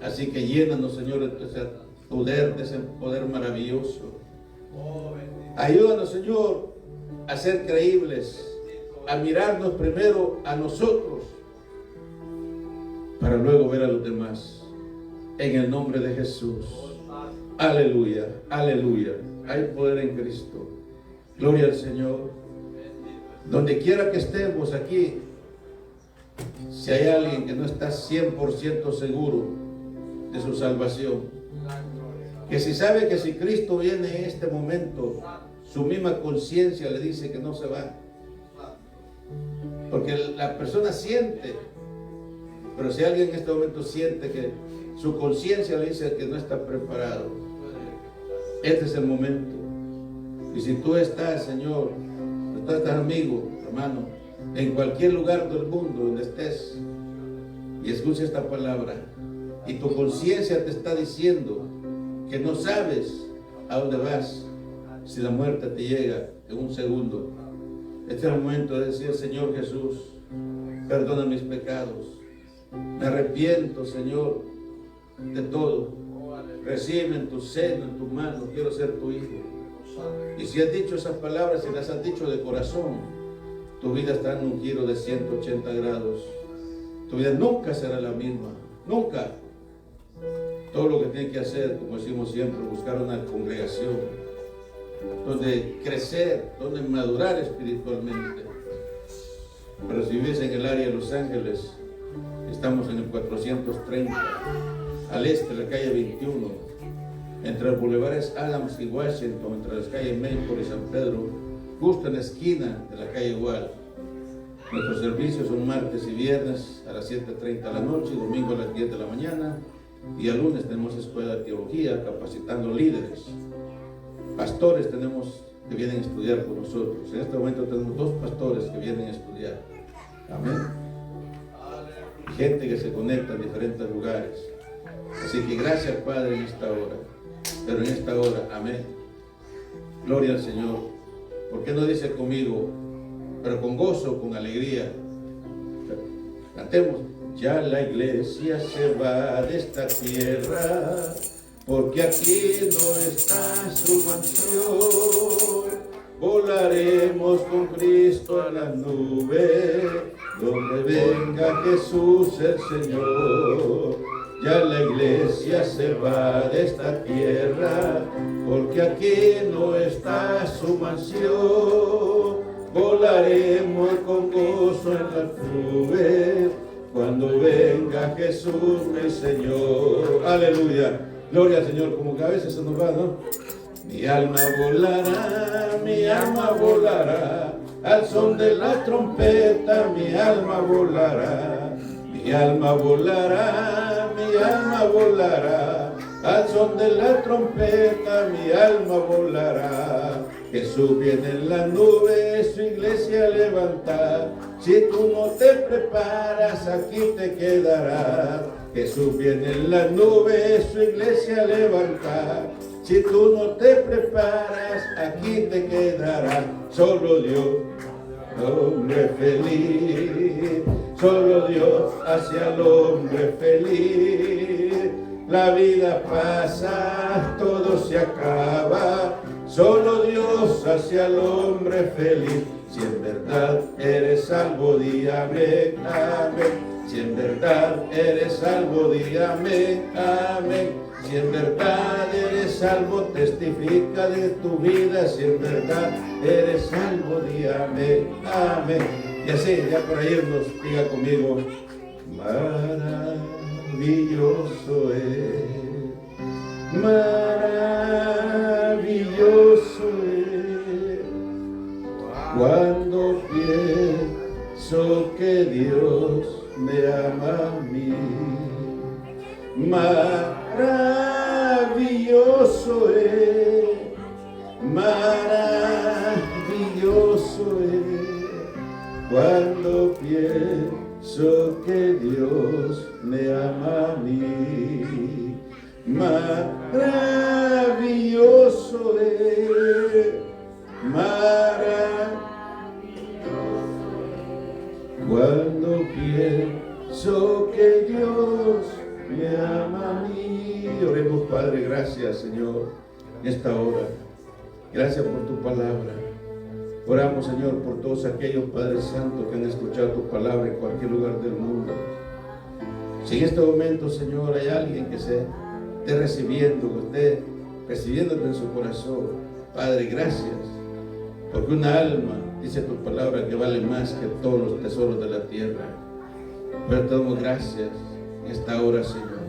Así que llénanos, Señor, de ese poder maravilloso. Ayúdanos, Señor, a ser creíbles, a mirarnos primero a nosotros, para luego ver a los demás. En el nombre de Jesús. Aleluya, aleluya. Hay poder en Cristo. Gloria al Señor. Donde quiera que estemos aquí, si hay alguien que no está 100% seguro de su salvación, que si sabe que si Cristo viene en este momento, su misma conciencia le dice que no se va. Porque la persona siente, pero si alguien en este momento siente que su conciencia le dice que no está preparado, este es el momento. Y si tú estás, Señor, tú estás, amigo, hermano, en cualquier lugar del mundo donde estés y escucha esta palabra y tu conciencia te está diciendo que no sabes a dónde vas, si la muerte te llega en un segundo, este es el momento de decir: Señor Jesús, perdona mis pecados, me arrepiento, Señor, de todo, recibe en tu seno, en tu mano, quiero ser tu hijo. Y si has dicho esas palabras, si las has dicho de corazón, tu vida está en un giro de 180 grados. Tu vida nunca será la misma, nunca. Todo lo que tienes que hacer, como decimos siempre, buscar una congregación donde crecer, donde madurar espiritualmente. Pero si vives en el área de Los Ángeles, estamos en el 430, al este de la calle 21, entre los bulevares Adams y Washington, entre las calles Maple y San Pedro, justo en la esquina de la calle Igual. Nuestros servicios son martes y viernes a las 7:30 de la noche, domingo a las 10 de la mañana, y el lunes tenemos escuela de teología capacitando líderes. pastores tenemos que vienen a estudiar con nosotros. En este momento tenemos 2 pastores que vienen a estudiar. Amén. Gente que se conecta en diferentes lugares. Así que gracias, Padre, en esta hora. Pero en esta hora, amén. Gloria al Señor. ¿Por qué no dice conmigo, pero con gozo, con alegría? Cantemos. Ya la iglesia se va de esta tierra, porque aquí no está su mansión. Volaremos con Cristo a la nube, donde venga Jesús el Señor. Ya la iglesia se va de esta tierra, porque aquí no está su mansión. Volaremos con gozo en la nube, cuando venga Jesús el Señor. Aleluya. Gloria al Señor. Como que a veces se nos va, ¿no? Mi alma volará, al son de la trompeta, mi alma volará. Mi alma volará, mi alma volará, al son de la trompeta, mi alma volará. Jesús viene en la nube, su iglesia a levantar. Si tú no te preparas, aquí te quedarás. Jesús viene en la nube, su iglesia a levantar. Si tú no te preparas, aquí te quedarás. Solo Dios, hombre feliz. Solo Dios hace al hombre feliz. La vida pasa, todo se acaba. Solo Dios hace al hombre feliz. Si en verdad eres salvo, di amén, amén. Si en verdad eres salvo, di amén, amén. Si en verdad eres salvo, testifica de tu vida. Si en verdad eres salvo, di amén, amén. Y así, ya para irnos, diga conmigo: maravilloso es, maravilloso es, cuando pienso que Dios me ama a mí. Maravilloso es, maravilloso es, cuando pienso que Dios me ama a mí. Maravilloso es, maravilloso es, cuando pienso que Dios me ama a mí. Oremos, Padre, gracias, Señor, en esta hora. Gracias por tu palabra. Oramos, Señor, por todos aquellos, Padre Santo, que han escuchado tu palabra en cualquier lugar del mundo. Si en este momento, Señor, hay alguien que se esté recibiéndote en su corazón, Padre, gracias, porque una alma, dice tu palabra, que vale más que todos los tesoros de la tierra. Pero te damos gracias en esta hora, Señor.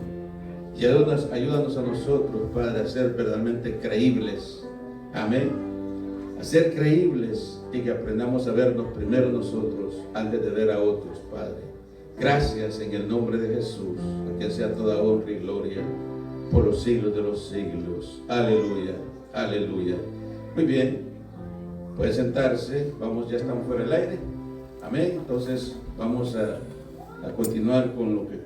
Y ayúdanos a nosotros, Padre, a ser verdaderamente creíbles. Amén. A ser creíbles y que aprendamos a vernos primero nosotros antes de ver a otros, Padre. Gracias en el nombre de Jesús, a quien sea toda honra y gloria por los siglos de los siglos. Aleluya, aleluya. Muy bien, puede sentarse. Vamos, ya estamos fuera del aire. Amén. Entonces vamos a continuar con lo que